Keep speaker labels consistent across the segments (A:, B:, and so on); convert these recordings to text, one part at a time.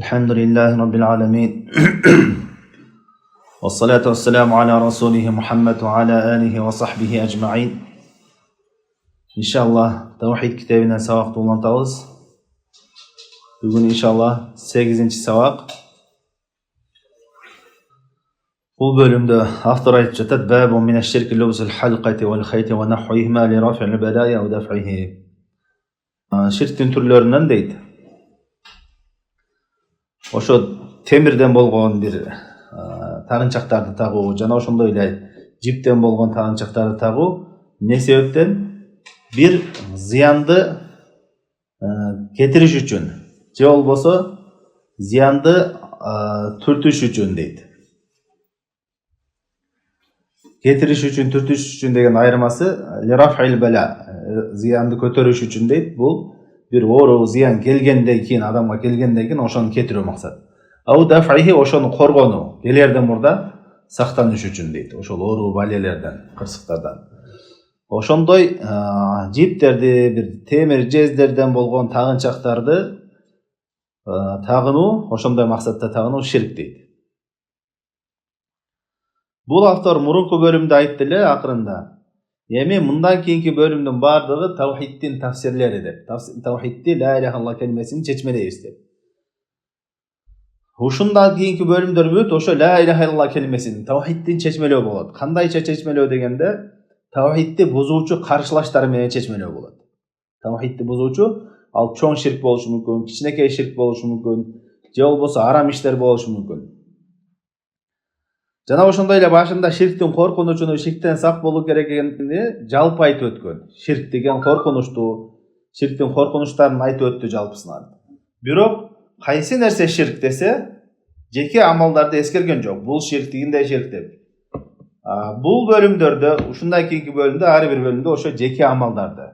A: الحمد لله رب العالمين والصلاة والسلام على رسوله محمد وعلى آله وصحبه أجمعين. İnşallah Tevhid kitabından sabaq to'lantabız. Bugun inşallah 8-sabaq. Bu bölümde avtor aytib жатат: "Babun min ash-shirki lubsul halqati wal khayti wa nahwihima li raf'il balaya wa daf'ihi." Şirkin türlerinden deydi. Oşo temirden болгон bir тагынчактарды тагуу жана ошондой эле жиптен болгон тагынчактарды тагуу эмне себептен? Bir ziyanды кетириш үчүн же болбосо ziyanды түртүш үчүн дейт. Кетириш үчүн, түртүш үчүн деген айырмасы лираф'ил бала, ziyanды көтөрүш үчүн дейт. Бул bir оору зыян келгенден кийин, адамга келгенден кийин ошону кетирүү максат. Ау даф'ихи ошону коргонуу, келерден мурда сактаныш үчүн дейт. Ошол оору балелерден, кырсыктардан. Ошондой жиптерди, bir темир жездерден болгон тагынчактарды тагынуу, ошондой максатта тагынуу ширк дейт. Бул автор мурунку бөлүмдө айтты эле акырында. Эми мындан кийинки бөлүмдүн бардыгы тавхиддин тафсирлери деп. Тавхидди ла иляха илlalloh келмесин чечмелейбиз деп. Ушундан кийинки бөлүмдөр бүт ошо ла иляха илlalloh келмесин тавхиддин чечмелөө болот. Кандайча чечмелөө дегенде, тавхидди бузуучу каршылаштары менен чечмелөө болот. Тавхидди бузуучу ал чоң ширк болушу мүмкүн, кичинекей ширк болушу мүмкүн, же болбосо арам иштер болушу мүмкүн. Жана ошондой эле башында ширктин коркунучуну, ширктен сак болуу керек экенин жалпы айтып өткөн. Ширк деген коркунучтуу, ширктин коркунучтарын айтып өттү жалпысынан. Бирок кайсы нерсе ширк десе, жеке амалдарды эскерген жок. Бул ширк дегендей ширк деп. Бул бөлүмдөрдө, ушундай кийинки бөлүмдө, ар бир бөлүмдө ошо жеке амалдарды.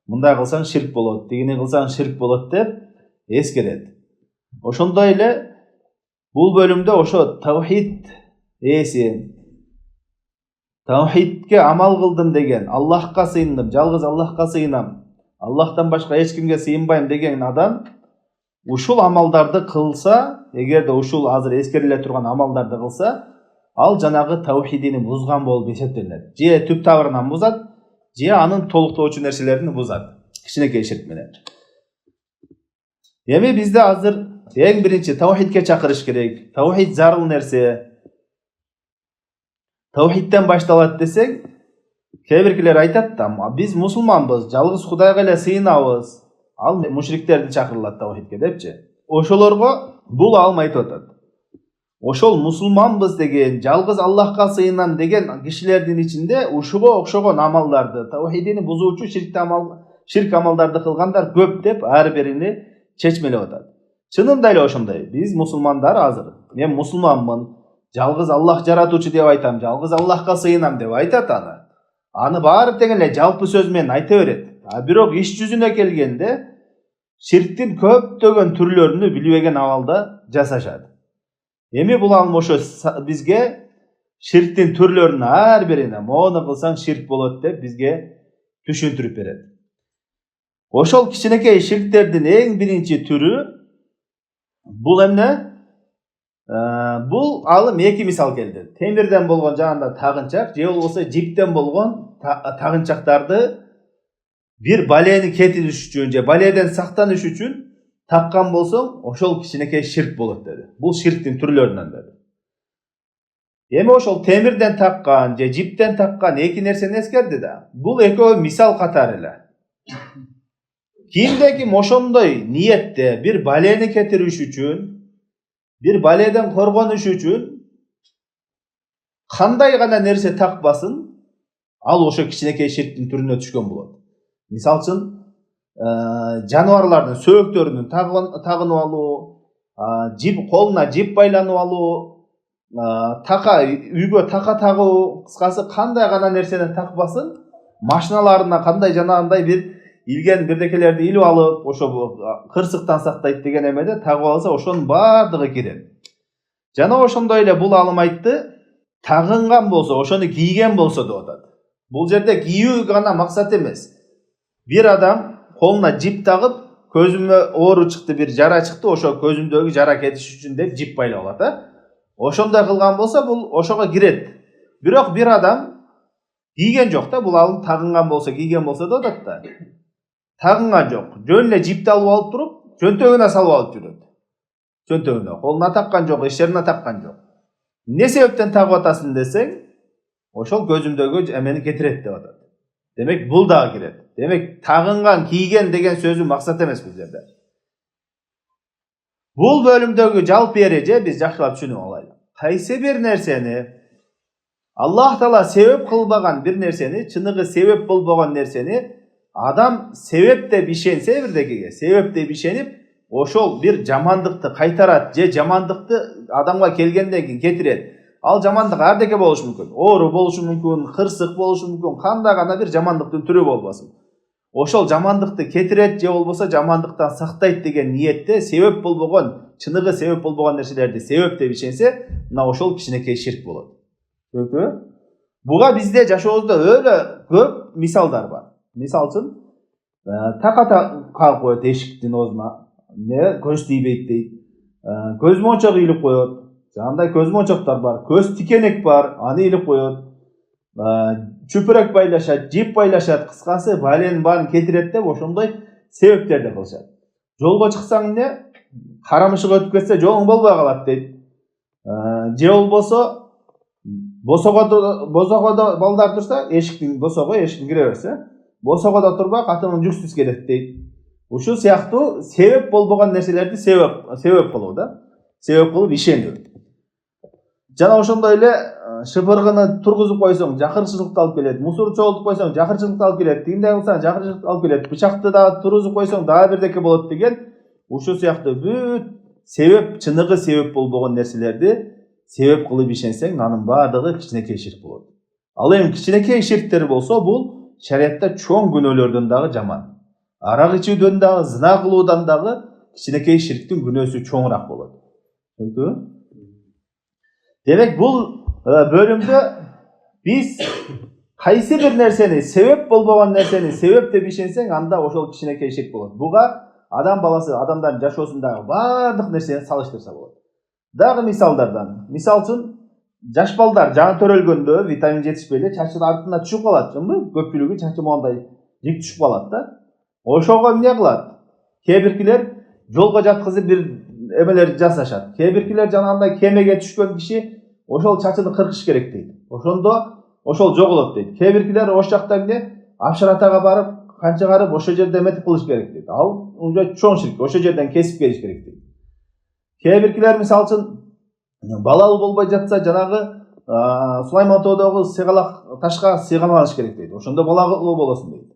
A: Мындай кылсаң ширк болот, дегени кылсаң ширк болот деп эскерет. Ошондой эле бул бөлүмдө ошо тавхид эси, тавхидке амал кылдым деген, Аллахка сыйындым, жалгыз Аллахка сыйынам, Аллахтан башка эч кимге сыйынбайм деген адам ушул амалдарды кылса, эгерде ушул азыр эскериле турган амалдарды кылса, ал жанагы тавхидини бузган болуп эсептелет. Же түп табырынан бузат, же анын толуктоочу нерселерин бузат. Кичинекей ширк менен. Эми бизде азыр эң биринчи тавхидке чакырыш керек. Тавхид зарыл нерсе. Тавхидден башталат десек, кээ биркилер айтат да, биз мусулманбыз, жалгыз Кудайга эле сыйынабыз. Ал мушриктерди чакырылат тавхидке депчи. Ошолорго бул алым айтып атат. Ошол мусулманбыз деген, жалгыз Аллахка сыйынам деген кишилердин ичинде ушуга окшогон амалдарды, тавхидини бузуучу ширк амалдарды кылгандар көп деп ар бирини чечмелеп атат. Чынында эле ошондой. Биз мусулмандар азыр, мен мусулманмын, жалгыз Аллах жаратуучу деп айтам, жалгыз Аллахка сыйынам деп айтат аны. Аны баары тең эле жалпы сөз менен айта берет. Бирок иш жүзүнө келгенде ширктин көптөгөн түрлөрүнү билбеген абалда жасашат. Эми бул алым ошо бизге ширктин түрлөрүнүн ар бирине мону кылсаң ширк болот деп бизге түшүндүрүп берет. Ошол кичинекей ширктердин эң биринчи түрү бул эмне? Бул алым эки мисал келди. Темирден болгон жагында тагынчак, же болбосо жиптен болгон тагынчактарды bir балени кетириш үчүн же баледен сактаныш үчүн таккан болсоң, ошол кичинекей ширк болот деди. Бул ширктин түрлөрүнөн деди. Эми ошол темирден таккан же жиптен таккан эки нерсени эскерди да. Бул экөө мисал катары эле. Кимде ким ошондой ниетте bir балени кетириш үчүн, bir баледен коргонуш үчүн кандай гана нерсе такпасын, ал ошо кичинекей ширктин түрүнө түшкөн болот. Мисал үчүн, жаныбарлардын сөөктөрүнүн тагынып алуу, колуна жип байланып алуу, үйгө така тагуу, кыскасы кандай гана нерсени такпасын, машиналарына кандай жанагындай bir илген бирдекелерди илип алып, ошо кырсыктан сактайт деген эмеде тагып алса, ошонун бардыгы кирет. Жана ошондой эле бул алым айтты, тагынган болсо, ошону кийген болсо деп атат. Бул жерде кийүү гана максат эмес. Bir adam koluna cip takıp көзүмө оору чыкты, бир жара чыкты, ошо көзүмдөгү жара кетиш үчүн деп жип байлап алат, а. Ошондой кылган болсо бул ошого кирет. Бирок бир адам кийген жок да, бул алып тагынган болсо, кийген болсо да атат да. Тагынган жок. Жөн эле жипти алып туруп, чөнтөгүнө салып алып жүрөт. Чөнтөгүнө, колуна таккан жок, эч жерине таккан жок. Эмне себептен тагып атасың десең, ошол көзүмдөгү эмени кетирет деп атат. Демек бул дагы кирет. Демек тагынган, кийген деген сөзү максат эмес бул жерде. Бул бөлүмдөгү жалпы эреже биз жакшылап түшүнүп алайлы. Кайсы бир нерсени Аллах Таала себеп кылбаган бир нерсени, чыныгы себеп болбогон нерсени адам себеп деп ишенсе бирдекеге, себеп деп ишенип, ошол бир жамандыкты кайтарат же жамандыкты адамга келгенден кийин кетирет. Ал жамандык ардеке болушу мүмкүн. Оору болушу мүмкүн, кырсык болушу мүмкүн, кандай гана бир жамандыктын түрү болбосун. Ошол жамандыкты кетирет же болбосо жамандыктан сактайт деген ниетте себеп болбогон, чыныгы себеп болбогон нерселерди себеп деп ишенсе, мына ошол кичинекей ширк болот. Түшүнүктүбү? Буга бизде жашообузда өтө көп мисалдар бар. Мисал үчүн, така кагып коет эшиктин оозуна, көз тийбейт дейт. Көз мончок ийилип коет. Жандай көз мончоктор бар, көз тикенек бар, аны ийилип коет. Чүпүрөк байлашат, жип байлашат, кыскасы баленин баарын кетирет деп ошондой себептерди кылышат. Жолго чыксаң эмне? Карамышык өтүп кетсе жолуң болбой калат дейт. Же болбосо босогодо балдар турса, эшиктин кире берсе, босогодо турбай катынан жүксүз келет дейт. Ушул сыяктуу себеп болбогон нерселерди себеп кылуу да. Себеп кылып ишенүү. Жана ошондой эле шыпыргыны тургузуп койсоң, жакырчылыкты алып келет. Мусор чогултуп койсоң, жакырчылыкты алып келет. Тигиндей кылсаң, жакырчылыкты алып келет. Бычакты да тургузуп койсоң, дагы бирдеке болот деген. Ушул сыяктуу бүт себеп, чыныгы себеп болбогон нерселерди себеп кылып ишенсең, анын баардыгы кичинекей ширк болот. Ал эми кичинекей ширктер болсо, бул шариатта чоң күнөөлөрдөн дагы жаман. Арак ичүүдөн дагы, зына кылуудан дагы кичинекей ширктин күнөөсү чоңураак болот. Түшүндүңбү? Демек бул бөлүмдө биз кайсы бир нерсени, себеп болбогон нерсени себеп деп ишенсең, анда ошол кичинекей ширк болот. Буга адам баласы, адамдардын жашоосундагы баардык нерсени салыштырса болот. Дагы мисалдардан. Мисал үчүн, жаш балдар жаны төрөлгөндө витамин жетишпей эле чачы артына түшүп калат, чынбы? Көпчүлүгү чачы моундай жик түшүп калат да. Ошого эмне кылат? Кээ биркилер жолго жаткызып бир эмелер жасашат. Кээ биркилер жанагындай кемеге түшкөн киши ошол чачыны кыркыш керек дейт. Ошондо ошол жоголот дейт. Кээ биркилер ош жакта эмне Апшаратага барып, канчагарып ошол жерде эметип кылыш керек дейт. Ал уже чоң ширк, ошол жерден кесип келиш керек дейт. Кээ биркилер мисалы үчүн балалуу болбой жатса, жанагы Сулайман тоодогу сыйгалак ташка сыйгаланыш керек дейт. Ошондо балалуу болосуң дейт.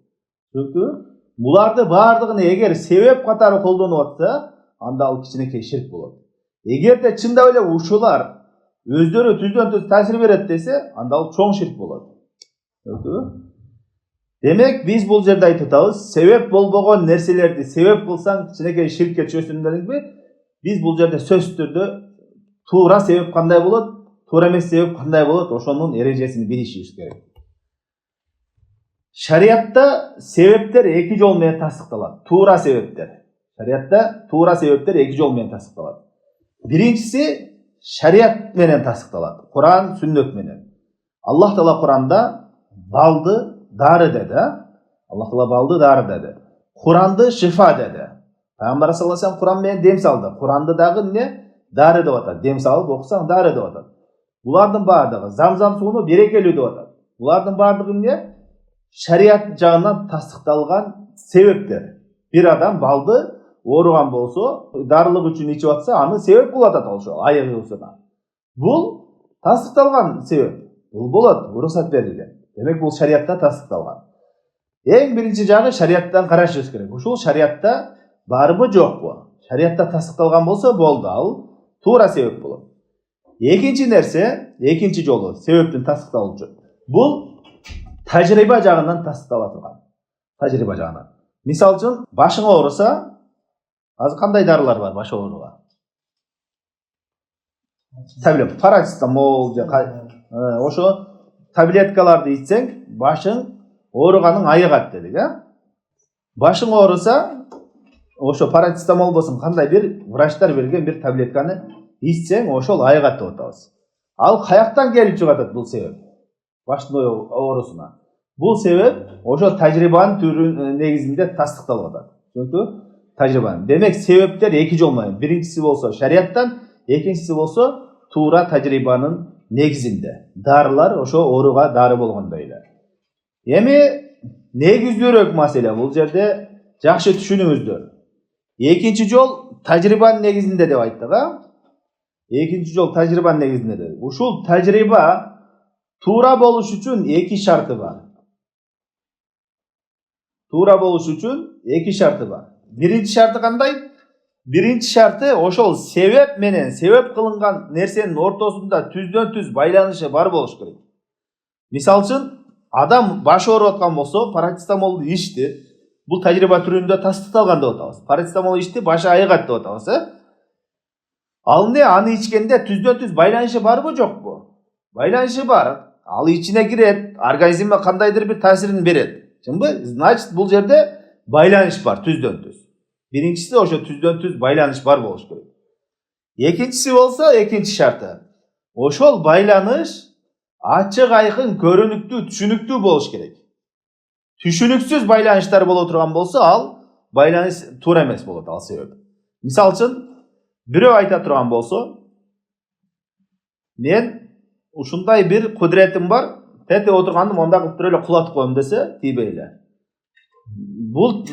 A: Түшүнүктүбү? Буларды баардыгын эгер себеп катары колдонуп атса, анда ал кичинекей ширк болот. Эгерде чындап эле ушулар өздөрү түздөн түз таасир берет десе, анда ал чоң ширк болот. Түшүнүктүбү? Демек биз бул жерде айтып атабыз, себеп болбогон нерселерди себеп кылсаң кичинекей ширкке түшөсүң дегенби, биз бул жерде сөзсүз түрдө туура себеп кандай болот, туура эмес себеп кандай болот, ошонун эрежесин билишибиз керек. Шариатта себептер эки жол менен тастыкталат. Туура себептер. Шариатта туура себептер эки жол менен тастыкталат. Биринчиси шариат менен тастыкталат. Куран, сүннөт менен. Аллах Таала Куранда балды дары деди. Аллах Таала балды дары деди. Куранды шифа деди. Пайгамбар саллаллаху алейхи вассалам Куран менен дем салды. Куранды дагы эмне? Дары деп атат. Дем салып окусаң дары деп атат. Булардын баардыгы Замзам сууну берекелүү деп атат. Булардын баардыгы эмне? Шариат жагынан тастыкталган себептер. Бир адам балды ооруган болсо, дарылык үчүн ичип атса, аны себеп кылып атат ошол айыгуусуна. Бул тастыкталган себеп. Бул болот, уруксат берилген. Демек бул шариатта тастыкталган. Эң биринчи жагы шариаттан карашыбыз керек. Ушул шариатта барбы жокпу? Шариатта тастыкталган болсо болду, ал туура себеп болот. Экинчи нерсе, экинчи жолу себептин тастыкталуучу. Бул тажрыйба жагынан тастыктала турган. Тажрыйба жагынан. Мисал үчүн, башың ооруса, азыр кандай дарылар бар баш ооруга? Таблетка, парацетамол же ошо таблеткаларды ичсең, башың ооруганын айыгат дедик, а? Башың ооруса, ошо парацетамол болсун кандай бир врачтар берген бир таблетканы ичсең ошол айыгат деп атабыз. Ал каяктан келип чыгып атат бул себеп? Баштын оорусуна. Бул себеп ошо тажрыйбанын негизинде тастыкталып атат. Түшүнүктүбү? Тажрыйбан. Демек себептер эки жол менен. Биринчиси болсо шариаттан, экинчиси болсо туура тажрыйбанын негизинде. Дарылар ошо ооруга дары болгондой эле. Эми негиздүүрөөк маселе бул жерде жакшы түшүнүңүздөр. Экинчи жол тажрыйбанын негизинде деп айттык, Экинчи жол тажрыйбанын негизинде деп. Ушул тажрыйба туура болуш үчүн эки шарты бар. Туура болуш үчүн эки шарты бар. Биринчи шарты кандай? Биринчи шарты ошол себеп менен себеп кылынган нерсенин ортосунда түздөн түз байланышы бар болуш керек. Мисалы үчүн адам башы ооруп аткан болсо, парацетамолду ичти. Бул тажрыйба түрүндө тастыкталган деп атабыз. Парацетамол ичти, башы айыгат деп атабыз, Ал эмне аны ичкенде түздөн түз байланышы барбы, жокпу? Байланышы бар. Ал ичине кирет, организмге кандайдыр бир таасирин берет. Чынбы? Значит, бул жерде байланыш бар түздөн түз. Биринчиси ошо түздөн түз байланыш бар болуш керек. Экинчиси болсо, экинчи шарты. Ошол байланыш ачык айкын, көрүнүктүү, түшүнүктүү болуш керек. Түшүнүксүз байланыштар боло турган болсо, ал байланыш туура эмес болот, ал себеп. Мисалы үчүн, бирөө айта турган болсо, мен ушундай бир кудуретим бар, тете отургандым, онда кылып туруп эле кулатып коем десе, тийбей эле. Бул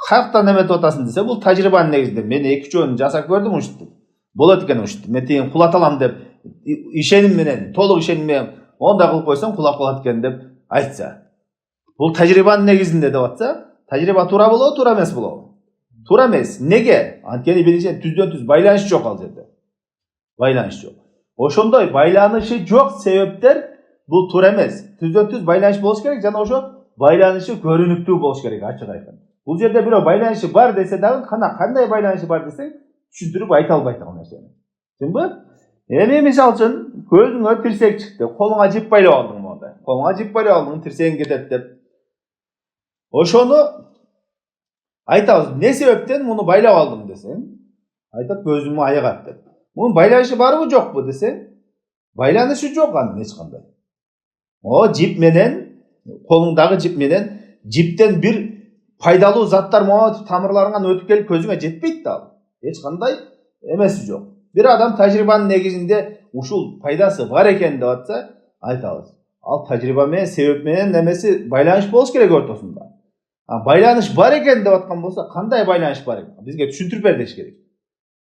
A: каяктан эметип атасың десе, бул тажрыйбанын негизинде. Мен 2 жолун жасап көрдүм, ушинтип. Болот экен ушинтип. Мен тиги кулата алам деп, ишеним менен, толук ишеним менен, онда кылып койсоң кулап калат экен деп айтса. Бул тажрыйбанын негизинде деп атса, тажрыйба туура болобу, туура эмес болобу? Туура эмес. Неге? Анткени биринчиден түздөн түз байланыш жок ал жерде. Байланыш жок. Ошондой байланышы жок себептер бул туура эмес. Түздөн түз байланыш болуш керек жана ошо байланышы көрүнүктүү болуш керек, ачык айкын. Бул жерде бирөө байланышы бар десе дагы, кандай байланышы бар десең, түшүндүрүп айта албайт ал нерсени. Түшүндүңбү? Эми мисалы үчүн көзүңө тирсек чыкты, колуңа жип байлап алдың мондай. Колуңа жип байлап алдың, тирсегиң кетет деп. Ошону айтабыз, эмне себептен муну байлап алдым десең, айтат көзүм айыгат деп. Мунун байланышы барбы, жокпу десең, байланышы жок анын эч кандай. Жип менен, колуңдагы жип менен, жиптен бир пайдалуу заттар монтип тамырларыңан өтүп келип көзүңө жетпейт да ал. Эч кандай эмеси жок. Бир адам тажрыйбанын негизинде ушул пайдасы бар экен деп атса, айтабыз. Ал тажрыйба менен, себеп менен эмеси байланыш болуш керек ортосунда. Байланыш бар экен деп аткан болсо, кандай байланыш бар экен? Бизге түшүндүрүп бер деш керек.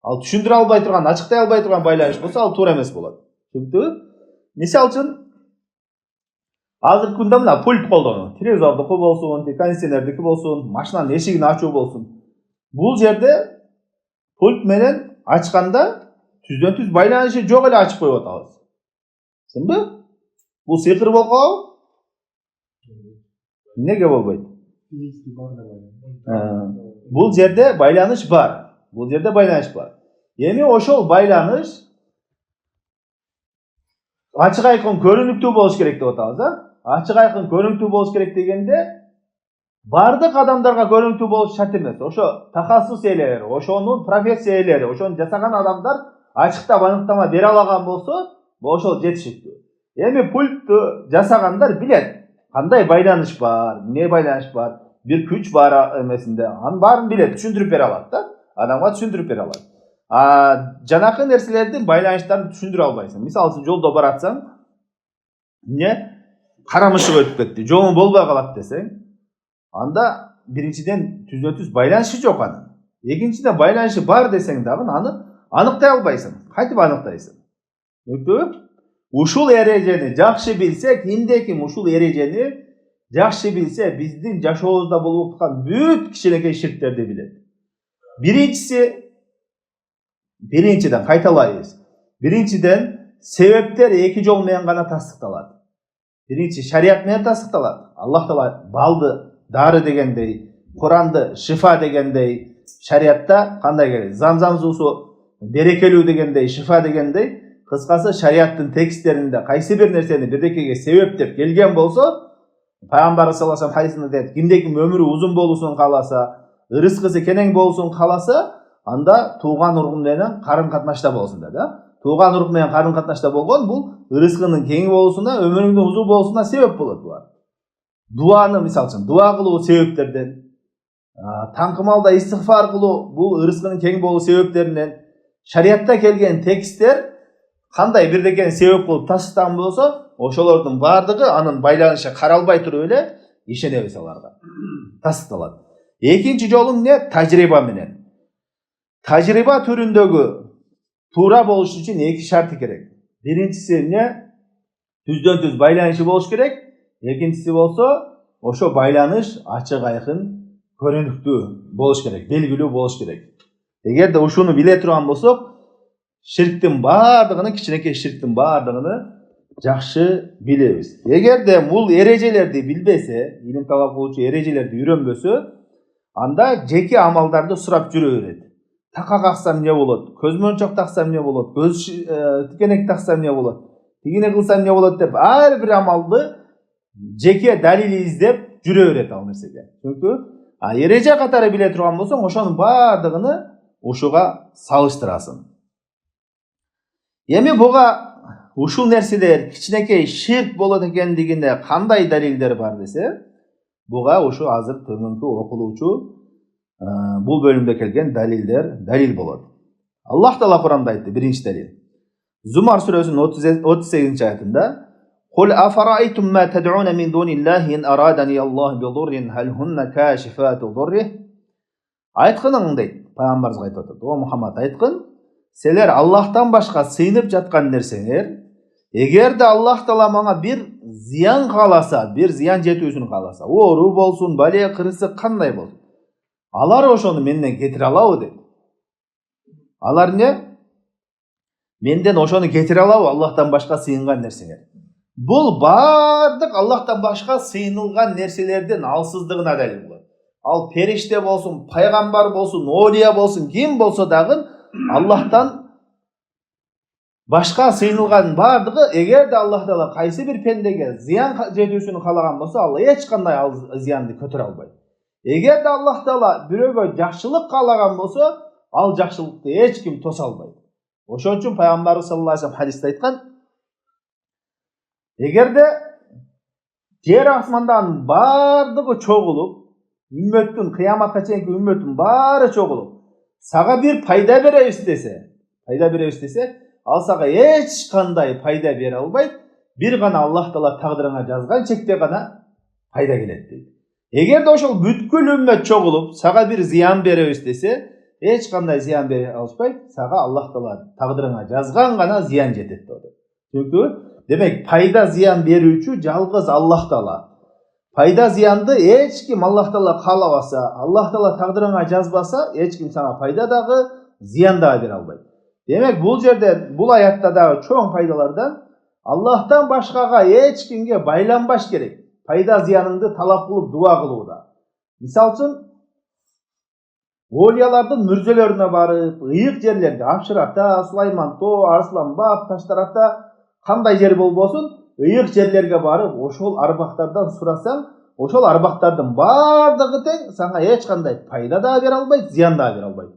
A: Ал түшүндүрө албай турган, ачыктай албай турган байланыш болсо, ал туура эмес болот. Түшүндүңбү? Мисалы үчүн азыркы күндө мына пульт колдонуу. Телевизордуку болсун, кондиционердики болсун, машинанын эшигин ачуу болсун. Бул жерде пульт менен ачканда түздөн түз байланышы жок эле ачып коюп атабыз. Түшүндүңбү? Бул сыйкыр болбобу? Неге болбойт? Бул жерде байланыш бар. Бул жерде байланыш бар. Эми ошол байланыш ачык айкын көрүнүктүү болуш керек деп атабыз, Ачык айкын көрүнүктүү болуш керек дегенде, бардык адамдарга көрүнүктүү болуш шарт эмес. Ошо такассус ээлери, ошонун профессия ээлери, ошону жасаган адамдар ачыктап аныктама бере алаган болсо, ошол жетиштүү. Эми пультту жасагандар билет, кандай байланыш бар, эмне байланыш бар, бир күч бар эмесинде, анын баарын билет, түшүндүрүп бере алат да. Адамга түшүндүрүп бере алат. Жанакы нерселердин байланыштарын түшүндүрө албайсың. Мисалы үчүн жолдо баратсаң, кара мышык өтүп кетти, жолуң болбой калат десең, анда биринчиден түздөн түз байланышы жок анын. Экинчиден байланышы бар десең дагы аны аныктай албайсың. Кантип аныктайсың? Түшүндүңбү? Ушул эрежени жакшы билсек, кимде-ким ушул эрежени жакшы билсе, биздин жашообузда болуп аткан бүт кичинекей ширктерди билет. Биринчиден кайталайбыз. Биринчиден себептер эки жол менен гана тастыкталат. Биринчи шарият менен тастыкталат. Аллах Таала балды дары дегендей, Куранды шифа дегендей, шариятта кандай келет? Замзам суусу берекелүү дегендей, шифа дегендей, кыскасы шариаттын тексттеринде кайсы бир нерсени бирдекеге себеп деп келген болсо, Пайгамбар саллаллаху алейхи ва саллям хадисинде дейт, кимде-ким өмүрү узун болуусун кааласа, ырыскысы кенең болсын қаласа, анда туған ургун менен карым катнашта болсун да. Туған ургун менен карым катнашта болгон бул ырыскынын кең болушуна, өмүрүңдүн узун болушуна себеп болот булар. Дуаны мисалы үчүн дуа кылуу себептерден, таңкымалда истигфар кылуу бул ырыскынын кең болуу себептеринен, шариятта келген тексттер кандай бирдекени себеп кылып тастаган болсо, ошолордун бардыгы анын байланышы каралбай туруп эле ишенебиз аларга. Тасталат. Экинчи жолу эмне? Тажрыйба менен. Тажрыйба түрүндөгү туура болуш үчүн эки шарты керек. Биринчиси эмне? Түздөн түз байланышы болуш керек. Экинчиси болсо, ошо байланыш ачык айкын көрүнүктүү болуш керек, белгилүү болуш керек. Эгерде ушуну биле турган болсок, ширктин бардыгын, кичинекей ширктин бардыгын жакшы билебиз. Эгерде бул эрежелерди билбесе, илим талап кылуучу эрежелерди үйрөнбөсө, анда жеке амалдарды сурап жүрө берет. Така каксам эмне болот? Көз мончок таксам эмне болот? Көз тикенек таксам эмне болот? Тигине кылсам эмне болот деп ар бир амалды жеке далил издеп жүрө берет ал нерсеге. Түшүнүктүбү? Эреже катары биле турган болсоң, ошонун бардыгын ушуга салыштырасың. Эми буга ушул нерселер кичинекей ширк болот экендигине кандай далилдер бар десе, буга ушу азыр төмөнкү окулуучу бул бөлүмдө келген далил болот. Аллах Таала Куранда айтты, биринчи далил. Зумар сүрөсүнүн 38-ci аятында: "Кул афараайтум ма тад'уна мин дуниллахи ин арадани Аллах бидуррин хал хунна кашифату дуррих." Айткын дейт, пайгамбарыбызга айтып атат. О Мухаммад, айткын, силер Аллахтан башка сыйынып жаткан нерсеңер, эгерде Аллах Таала мага бир зыян кааласа, бир зыян жетүүсүн кааласа, оору болсун, бале кырсык кандай болсун, алар ошону менден кетире алабы дейт. Алар эмне? Менден ошону кетире алабы Аллахтан башка сыйынган нерсеңер? Бул бардык Аллахтан башка сыйынылган нерселердин алсыздыгына далил болот. Ал периште болсун, пайгамбар болсун, олия болсун, ким болсо дагы Аллахтан башка сыйынылган бардыгы, эгерде Аллах Таала кайсы бир пендеге зыян жетүүсүн каалаган болсо, ал эч кандай ал зыянды көтөрө албайт. Эгерде Аллах Таала бирөөгө жакшылык каалаган болсо, ал жакшылыкты эч ким тоса албайт. Ошон үчүн пайгамбарыбыз саллаллаху алейхи вассалам хадисте айткан: эгерде жер асмандан бардыгы чогулуп, үммөттүн кыяматка чейинки үммөттүн баары чогулуп, сага бир пайда беребиз десе, ал сага эч кандай пайда бере албайт. Бир гана Аллах Таала тагдырыңа жазган чекте гана пайда келет дейт. Эгерде ошол бүткүл үммөт чогулуп, сага бир зыян беребиз десе, эч кандай зыян бере алышпайт. Сага Аллах Таала тагдырыңа жазган гана зыян жетет деп. Түшүнүктүбү? Демек, пайда зыян берүүчү жалгыз Аллах Таала. Пайда зыянды эч ким Аллах Таала каалабаса, Аллах Таала тагдырыңа жазбаса, эч ким сага пайда дагы, зыян дагы бере албайт. Демек, бул жерде, бул аятта дагы чоң пайдалардан Аллахтан башкага эч кимге байланбаш керек. Пайда зыяныңды талап кылып дуа кылууда. Мисалы үчүн, олиялардын мүрзөлөрүнө барып, ыйык жерлерге, Апшырата, Сулаймантоо, Арсланбаб, Таштарата, кандай жер болбосун, ыйык жерлерге барып, ошол арбактардан сурасаң, ошол арбактардын бардыгы тең сага эч кандай пайда да бере албайт, зыян да бере албайт.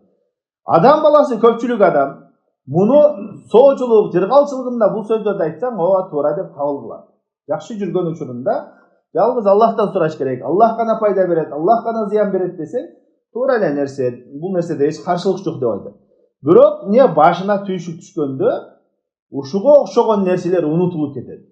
A: Адам баласы, көпчүлүк адам муну соочулук, жыргалчылыгында бул сөздөрдү айтсаң, ооба туура деп кабыл кылат. Жакшы жүргөн учурунда жалгыз Аллахтан сураш керек. Аллах гана пайда берет, Аллах гана зыян берет десең, туура эле нерсе, бул нерседе эч каршылык жок деп айтат. Бирок эмне башына түйшүк түшкөндө, ушуга окшогон нерселер унутулуп кетет.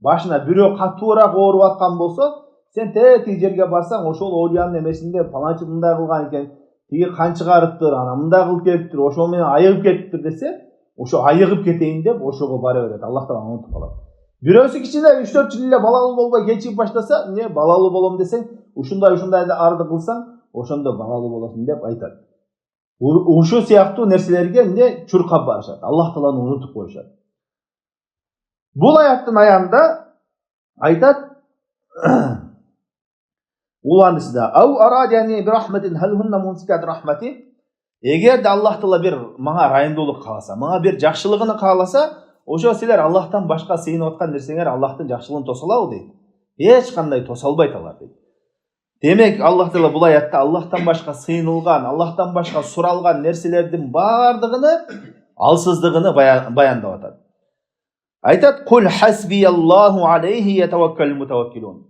A: Башына бирөө катуураак ооруп аткан болсо, сен тетиги жерге барсаң, ошол олиянын эмесинде паланчы мындай кылган экен, тиги кан чыгарыптыр, ана мындай кылып келиптир, ошол менен айыгып кетиптир десе, ошо айыгып кетейин деп ошого бара берет. Аллах Таала унутуп калат. Бирөөсү кичине 3-4 жыл эле балалуу болбой кечигип баштаса, эмне балалуу болом десең, ушундай арды кылсаң, ошондо балалуу болосуң деп айтат. Ушул сыяктуу нерселерге эмне чуркап барышат. Аллах Тааланы унутуп коюшат. Бул аяттын аягында айтат: уландысында ау арадияни бирахматин хал хунна мунсикат рахмати. Эгерде Аллах Таала бир мага райымдуулук кааласа, мага бир жакшылыгын кааласа, ошо силер Аллахтан башка сыйынып аткан нерсеңер Аллахтын жакшылыгын тоса алабы дейт. Эч кандай тоса албайт алар дейт. Демек Аллах Таала бул аятта Аллахтан башка сыйынылган, Аллахтан башка суралган нерселердин бардыгыны алсыздыгыны баяндап атат. Айтат: "Кул хасбияллаху алейхи ятаваккалул мутаваккилун."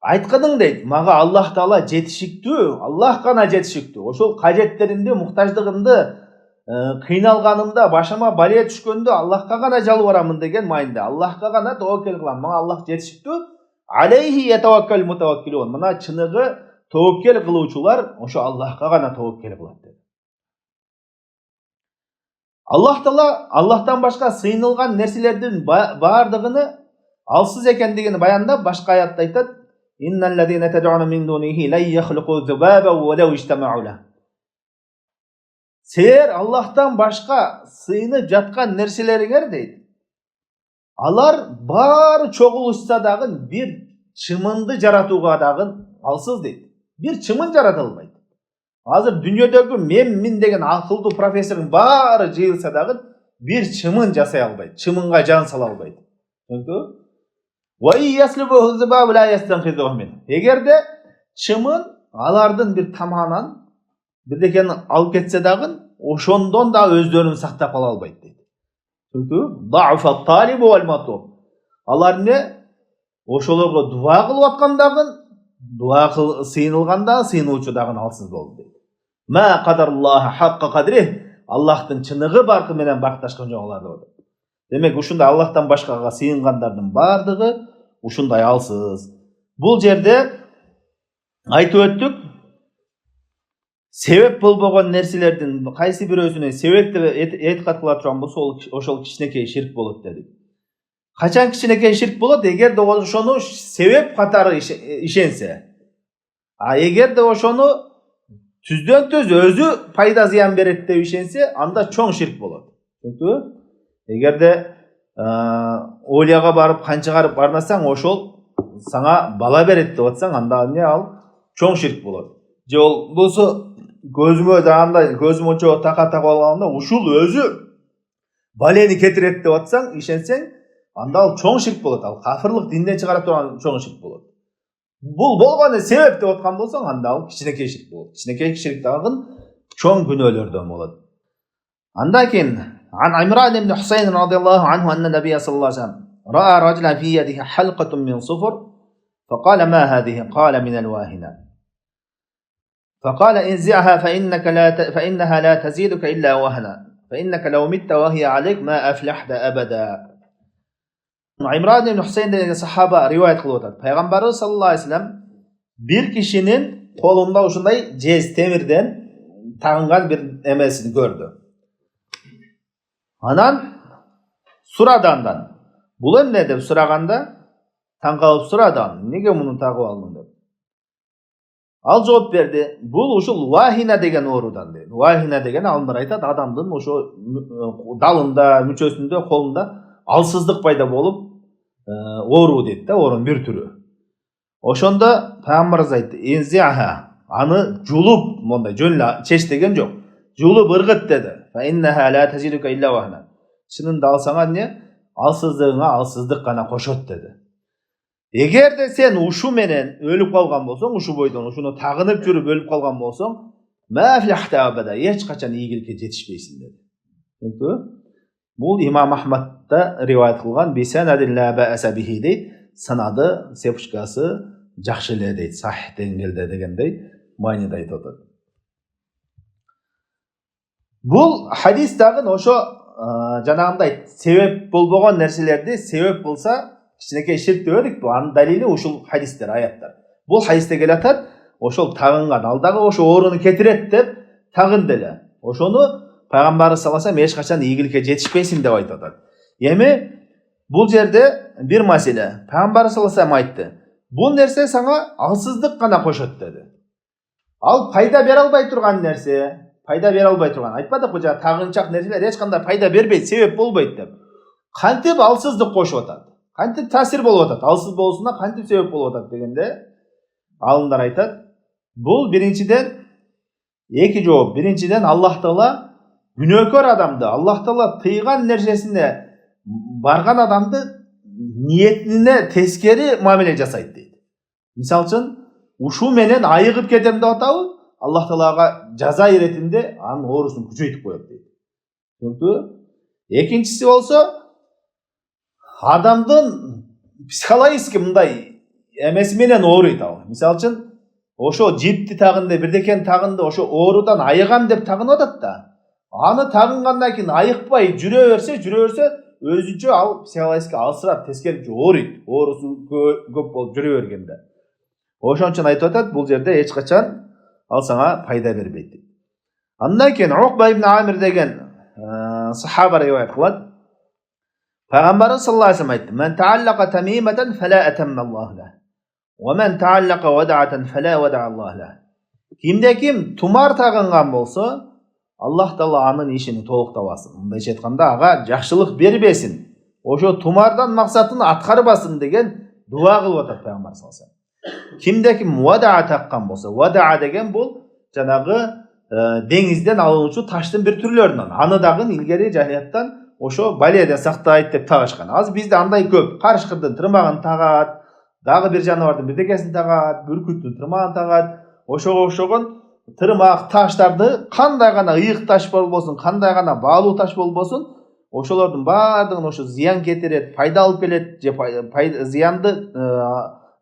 A: Айтканың дейт, мага Аллах Таала жетишиктүү, Аллах гана жетишиктүү. Ошол кажеттеримди, муктаждыгымды, кыйналганымда, башыма балия түшкөндө Аллахка гана жалбарамын деген майында. Аллахка гана таваккал кылам. Мага Аллах жетишиктүү. Алейхи ятаваккалул мутаваккилун. Мына чыныгы таваккал кылуучулар ошо Аллахка гана таваккал кылат дейт. Аллах Таала Аллахтан башка сыйынылган нерселердин бардыгыны алсыз экендигин баяндап, башка аятта айтат: "Инналлазина тад'уна мин дунихи ла яхлуqu зубаба ва лау ижтамау ла." Силер Аллахтан башка сыйынып жаткан нерселериңер дейт. Алар баары чогулушса дагы бир чымынды жаратууга дагы алсыз дейт. Бир чымын жарата албайт. Азыр дүйнөдөгү мен деген акылдуу профессордун баары жыйылса дагы бир чымын жасай албайт. Чымынга жан сала албайт. Түшүндүңбү? Ва яслубу зубаб ла ястанхизу мин. Эгерде чымын алардын бир таманан бирдекени алып кетсе дагы ошондон да өздөрүн сактап ала албайт дейт. Түшүндүңбү? Дафа талибу вал матлуб. Алар эмне? Ошолорго дуа кылып аткандагы, дуа сыйынылганда сыйынуучу дагы алсыз болду дейт. Ма кадараллаху хакка кадрих. Аллахтын чыныгы баркы менен бакташкан жок алар деп. Демек ушундай Аллахтан башкага сыйынгандардын бардыгы ушундай алсыз. Бул жерде айтып өттүк, себеп болбогон нерселердин кайсы бирөөсүнө себеп деп этикат кыла турган болсо, ошол кичинекей ширк болот дедик. Качан кичинекей ширк болот? Эгерде ошону себеп катары ишенсе. А эгерде ошону түздөн түз өзү пайда зыян берет деп ишенсе, анда чоң ширк болот. Түшүндүңбү? Эгерде Олияга барып кан чыгарып бармасаң, ошол сага бала берет деп атсаң, анда эмне ал? Чоң ширк болот. Же ол болсо көзүмө андай көзүм очо така алганда ушул өзү балени кетирет деп атсаң, ишенсең, анда ал чоң ширк болот. Ал кафырлык динден чыгара турган чоң ширк болот. Бул болгону себеп деп аткан болсоң, анда ал кичинекей ширк болот. Кичинекей ширк дагы чоң күнөөлөрдөн болот. Андан кийин عن عمران بن حسين رضي الله عنه أن النبي صلى الله عليه وسلم رأى رجلا في يده حلقة من صفر فقال: ما هذه؟ قال: من الواهنة. فقال: انزعها فإنها لا تزيدك إلا وهنا، فإنك لو مت وهي عليك ما أفلحت أبدا. عمران بن حسين деген сахаба риваят кылып атат. Пайгамбарыбыз саллаллаху алейхи вассалам бир кишинин колунда ушундай жез темирден тагынган бир эмесин көрдү. Анан сурады андан. Бул эмне деп сураганда, таң калып сурады: "Неге муну тагып алдың?" деп. Ал жооп берди: "Бул ушул вахина деген оорудан" дейт. Вахина деген алымдар айтат, адамдын ошо далында, мүчөсүндө, колунда алсыздык пайда болуп оору дейт да, оорунун бир түрү. Ошондо Пайгамбарыбыз айтты: "Инзиаха", аны жулуп, мондай жөн эле чеч деген жок. Жулуп ыргыт деди. Фаиннаха ла тазидука илля вахна. Чынында алсаңа эмне? Алсыздыгыңа алсыздык гана кошот деди. Эгерде сен ушу менен өлүп калган болсоң, ушу бойдон ушуну тагынып жүрүп өлүп калган болсоң, ма флахта абада, эч качан ийгиликке жетишпейсиң деди. Түшүндүңбү? Бул Имам Ахмадда риваят кылган бисанадин ла бааса бихи дейт. Санады, сепушкасы жакшы эле дейт, сахих деңгээлде дегендей мааниде айтып атат. Бул хадис дагы ошо жанагындай себеп болбогон нерселерди себеп болса кичинекей ширк деп эдикпи? Анын далили ушул хадистер, аяттар. Бул хадисте келатат, ошол тагынган, ал дагы ошо ооруну кетирет деп тагынды эле. Ошону Пайгамбарыбыз саллаллаху алейхи вассалам эч качан ийгиликке жетишпейсиң деп айтып атат. Эми бул жерде бир маселе. Пайгамбарыбыз саллаллаху алейхи вассалам айтты: "Бул нерсе сага алсыздык гана кошот" деди. Ал пайда бере албай турган нерсе, пайда бере албай турган. Айтпадыкпы жана тагынчак нерселер эч кандай пайда бербейт, себеп болбойт деп. Кантип алсыздык кошуп атат? Кантип таасир болуп атат? Алсыз болуусуна кантип себеп болуп атат дегенде алымдар айтат: бул биринчиден эки жооп. Биринчиден Аллах Таала күнөөкөр адамды, Аллах Таала тыйган нерсесине барган адамды ниетине тескери мамиле жасайт дейт. Мисалы үчүн, ушу менен айыгып кетем деп атабы, Аллах Таалага жаза иретинде анын оорусун күчөйтүп коет дейт. Түшүнүктүбү? Экинчиси болсо, адамдын психологически мындай эмеси менен ооруйт ал. Мисалы үчүн, ошо жипти тагынды, бирдекени тагынды, ошо оорудан айыгам деп тагынып атат да. Аны тагынгандан кийин айыкпай жүрө берсе, өзүнчө ал психологически алсырап, тескерисинче ооруйт. Оорусу көп болуп жүрө бергенде. Ошон үчүн айтып атат, бул жерде эч качан ал сага пайда бербейт дейт. Андан кийин Уқба ибн Амир деген сахаба риваят кылат. Пайгамбарыбыз саллаллаху алейхи вассалам айтты: "Мен тааллака тамиматан фала атаммаллаху ла, ва мен тааллака вадa'atan фала вадa'аллаху ла." Кимде-ким тумар тагынган болсо, Аллах Таала анын ишин толуктабасын. Мындайча айтканда, ага жакшылык бербесин. Ошо тумардан максатын аткарбасын деген дуа кылып атат Пайгамбар саллаллаху алейхи вассалам. Кимде-ким вада'a таккан болсо, вада'a деген бул жанагы деңизден алынуучу таштын бир түрлөрүнөн. Аны дагы илгери жахилияттан ошо баледен сактайт деп тагышкан. Азыр бизде андай көп. Карышкырдын тырмагын тагат, дагы бир жаныбардын бирдекесин тагат, бүркүттүн тырмагын тагат. Ошого окшогон тырмак таштарды кандай гана ыйык таш болбосун, кандай гана баалуу таш болбосун, ошолордун баардыгын ошо зыян кетирет, пайда алып келет же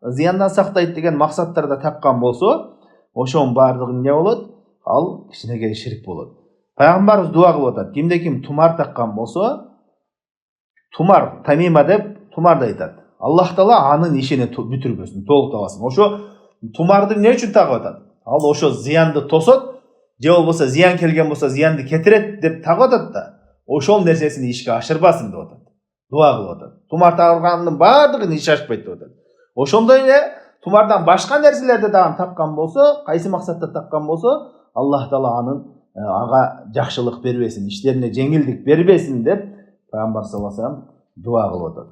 A: зыяндан сактайт деген максаттарда таккан болсо, ошонун баардыгы эмне болот? Ал кичинекей ширк болот. Пайгамбарыбыз дуа кылып атат. Кимде-ким тумар таккан болсо, тумар, тамима деп тумарды айтат. Аллах Таала анын ишини бүтүрбөсүн, толуктабасын. Ошо тумарды эмне үчүн тагып атат? Ал ошо зыянды тосот, же болбосо зыян келген болсо зыянды кетирет деп тагып атат да, ошол нерсесин ишке ашырбасын деп атат. Дуа кылып атат. Тумар тагылгандын баардыгын иш ашпайт деп атат. Ошондой эле тумардан башка нерселерди дагы таккан болсо, кайсы максатта таккан болсо, Аллах Таала анын ага жакшылык бербесин, иштерине жеңилдик бербесин деп Пайгамбар саллаллаху алейхи вассалам дуа кылып атат.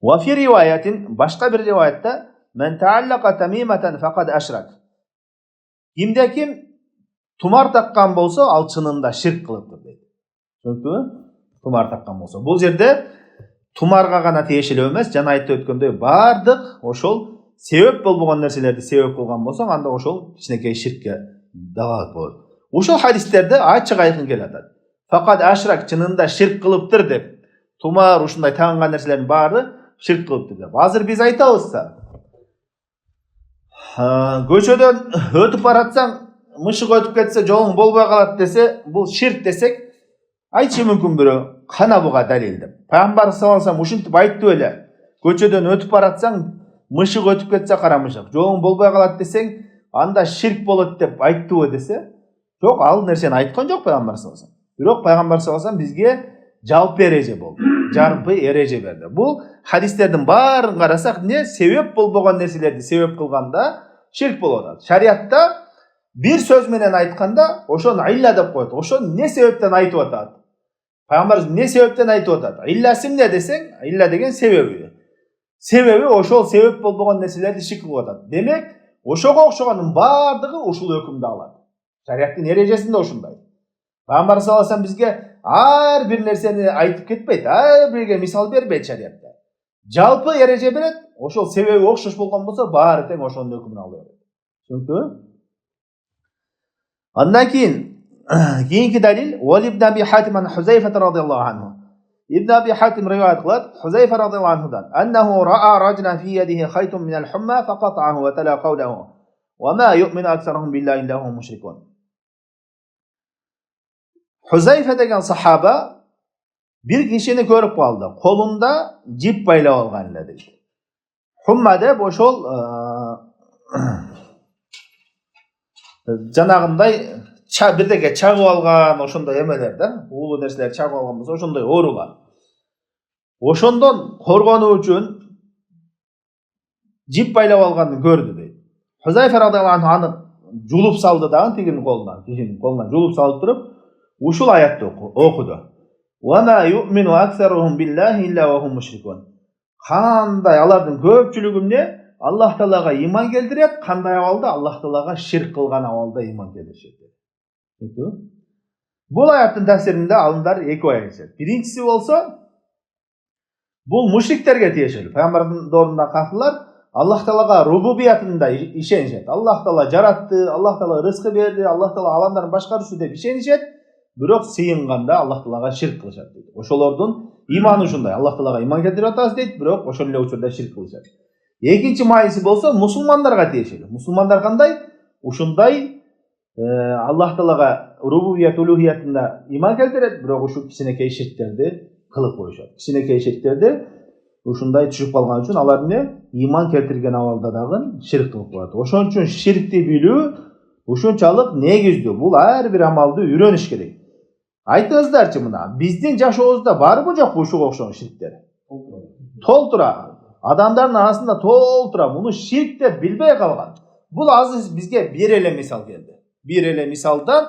A: Ва фи риваятин, башка бир риваятта, "Мен тааллака тамиматан факад ашрак." Кимде-ким тумар таккан болсо, ал чынында ширк кылыптыр дейт. Түшүнүктүбү? Тумар таккан болсо. Бул жерде тумарга гана тиешелүү эмес, жана айтып өткөндөй баардык ошол себеп болбогон нерселерди себеп кылган болсоң, анда ошол кичинекей ширкке далалат болот. Ошол хадистерде ачык айкын келип атат. Факад ашрак, чынында ширк кылыптыр деп. Тумар ушундай тагынган нерселердин баары ширк кылыптыр деп. Азыр биз айтабызса, көчөдөн өтүп баратсаң, мышык өтүп кетсе, жолуң болбой калат десе, бул ширк десек, айтышы мүмкүн бирөө, кана буга далил деп. Пайгамбар саллаллаху алейхи вассалам ушинтип айтты эле. Көчөдөн өтүп баратсаң, мышык өтүп кетсе, кара мышык, жолуң болбой калат десең, анда ширк болот деп айттыбы десе, жок, ал нерсени айткан жок Пайгамбар саллаллаху алейхи вассалам. Бирок Пайгамбар саллаллаху алейхи вассалам бизге жалпы эреже болду. Жарпы эреже берди. Бул хадистердин баарын карасак, эмне себеп болбогон нерселерди себеп кылганда ширк болуп атат. Шариатта бир сөз менен айтканда, ошону илля деп коет. Ошо эмне себептен айтып атат? Пайгамбарыбыз эмне себептен айтып атат? Илласы эмне десең, илля деген себеби. Себеби ошол себеп болбогон нерселерди ширк кылып атат. Демек, ошого окшогонун баардыгы ушул өкүмдү алат. Шариаттын эрежесинде ушундай. Пайгамбар саллаллаху алейхи вассалам бизге ар бир нерсени айтып кетпейт, ар бирге мисал бербейт шариатта. Жалпы эреже берет, ошол себеби окшош болгон болсо, баары тең ошонун өкүмүн ала берет. Түшүнүктүбү? Андан кийинки далил, Уали ибн Аби Хатим ан Хузайфа радhiyallahu anhu. Ибн Аби Хатим риваят кылат, Хузайфа радhiyallahu anhuдан, аннаху ра'a раджулан фи ядихи хайтун минал хумма фақат'аху ва тала қаулаху. Ва ма ю'мину аксаруhum billahi illa hum mushrikun. Хузайфа деген сахаба бир кишини көрүп калды. Колунда жип байлап алган эле дейт. Хумма деп ошол жанагындай бирдеге чагып алган, ошондой эмелер да, уулуу нерселер чагып алган болсо, ошондой оорулар. Ошондон коргонуу үчүн жип байлап алганын көрдү дейт. Хузайфа радhiyallahu anhu аны жулуп салды дагы кишинин колунан жулуп салып туруп, ушул аятты окуду. Ва ма ю'мину аксаруhum billahi illa wa hum mushrikun. Кандай алардын көпчүлүгү эмне? Аллах Таалага иман келтирет, кандай абалда? Аллах Таалага ширк кылган абалда иман келтиришет. Бул аяттын тафсиринде алымдар эки ой айтышат. Биринчиси болсо, бул мушриктерге тиешелүү. Пайгамбардын доорунда кафырлар Аллах Таалага рубубиятында ишенишет. Аллах Таала жаратты, Аллах Таала рызкы берди, Аллах Таала аламдарды башкаруучу деп ишенишет. Бирок сыйынганда Аллах Таалага ширк кылышат дейт. Ошолордун иманы ушундай. Аллах Таалага иман келтирип атабыз дейт, бирок ошол эле учурда ширк кылышат. Экинчи майысы болсо мусулмандарга тиешелүү. Мусулмандар кандай? Ушундай Аллах Таалага рубубият улухиятында иман келтирет, бирок ушу кичинекей ширктерди кылып коюшат. Кичинекей ширктерди ушундай түшүп калган үчүн алар иман келтирген абалда дагы ширк кылып коет. Ошон үчүн ширкти билүү ушунчалык негиздүү. Бул ар бир амалды үйрөнүш керек. Айтыңыздарчы мына, биздин жашообузда барбы жокпу ушуга окшогон ширктер? Толтура. Адамдардын арасында толтура. Муну ширк деп билбей калган. Бул азыр бизге бир эле мисал келди. Бир эле мисалдан,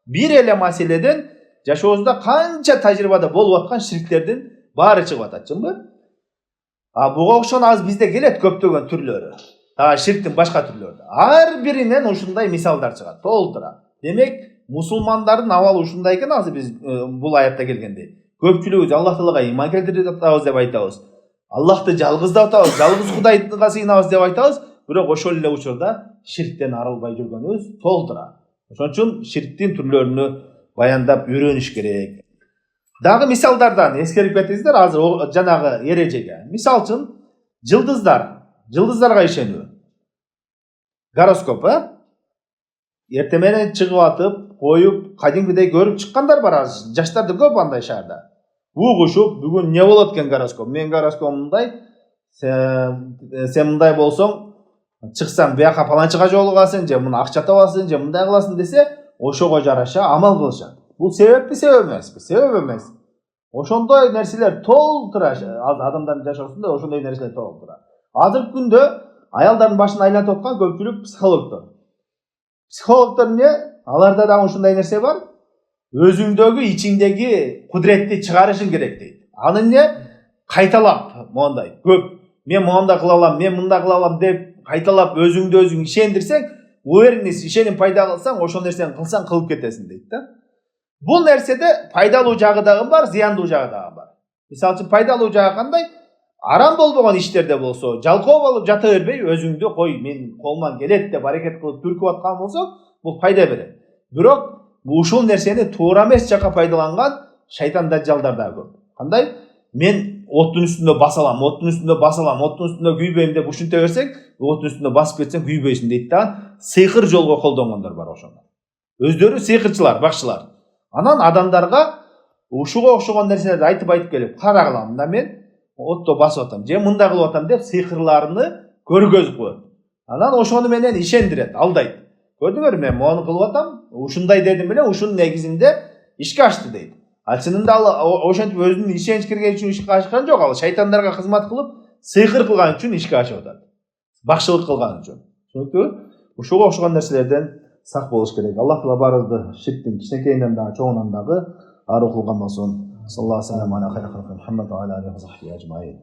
A: бир эле маселеден жашообузда канча тажрыйбада болуп аткан ширктердин баары чыгып атат, чынбы? Буга окшогон азыр бизде келет көптөгөн түрлөрү. Ширктин башка түрлөрү. Ар биринен ушундай мисалдар чыгат, толтура. Демек, мусулмандардын абалы ушундай экен азыр биз бул аятта келгенде. Көпчүлүгүбүз Аллах Таалага иман келтирип атабыз деп айтабыз. Аллахты жалгыздап атабыз, жалгыз Кудайга сыйынабыз деп айтабыз, бирок ошол эле учурда ширктен арылбай жүргөнүбүз толтура. Ошон үчүн ширктин түрлөрүнү баяндап үйрөнүш керек. Дагы мисалдардан эскерип кетиңиздер азыр жанагы эрежеге. Мисал үчүн жылдыздарга ишенүү. Гороскоп, эртең менен чыгып атып, коюп, кадимкидей көрүп чыккандар бар азыр. Жаштарды көп андай шаарда. Угушуп, бүгүн не болот экен гороскоп? Мен гороскопум мындай, сен мындай болсоң, чыксаң бияка паланчыга жолугасың, же муну акча табасың, же мындай кыласың десе, ошого жараша амал кылышат. Бул себеппи, себеп эмеспи? Себеп эмес. Ошондой нерселер толтура, адамдардын жашоосунда ошондой нерселер толтура. Азыркы күндө аялдардын башын айлантып аткан көпчүлүк психологдор. Психологдор эмне? Аларда дагы ушундай нерсе бар. Өзүңдөгү ичиңдеги кудретти чыгарышың керек дейт. Аны эмне? Кайталап, мондай көп. Мен мондай кыла алам, мен мындай кыла алам деп кайталап өзүңдү өзүң ишендирсең, уверенность, ишеним пайда кылсаң, ошол нерсени кылсаң кылып кетесиң дейт да. Бул нерседе пайдалуу жагы дагы бар, зыяндуу жагы дагы бар. Мисалы үчүн пайдалуу жагы кандай? Арам болбогон иштерде болсо, жалкоо болуп жата бербей, өзүңдү кой, мен колуман келет деп аракет кылып түркүп аткан болсо, бул пайда берет. Бирок ушул нерсени туура эмес жакка пайдаланган шайтан дажжалдар да көп. Кандай? Мен оттун үстүндө басалам, оттун үстүндө басалам, оттун үстүндө күйбөйм деп ушинте берсең, оттун үстүндө басып кетсең күйбөйсүң дейт да. Сыйкыр жолго колдонгондор бар ошондо. Өздөрү сыйкырчылар, бакчылар. Анан адамдарга ушуга окшогон нерселерди айтып келип, карагыла, мында мен отто басып атам, же мындай кылып атам деп сыйкырларыны көргөзүп коет. Анан ошону менен ишендирет, алдайт. Көрдүңөр, мен мону кылып атам, ушундай дедим эле, ушунун негизинде ишке ашты дейт. Ал чынында ал ошентип өзүнүн ишенич кирген үчүн ишке ашкан жок, ал шайтандарга кызмат кылып, сыйкыр кылган үчүн ишке ашып атат. Бакчылык кылган үчүн. Түшүнүктүбү? Ушуга окшогон нерселерден сак болуш керек. Аллах Таала баарыбызды ширктин кичинекейинен дагы чоңунан дагы ары кылган болсун. Саллаллаху алейхи ва саллям ала хайрил халқи Мухаммад ва аля алихи ва сахбихи ажмаин.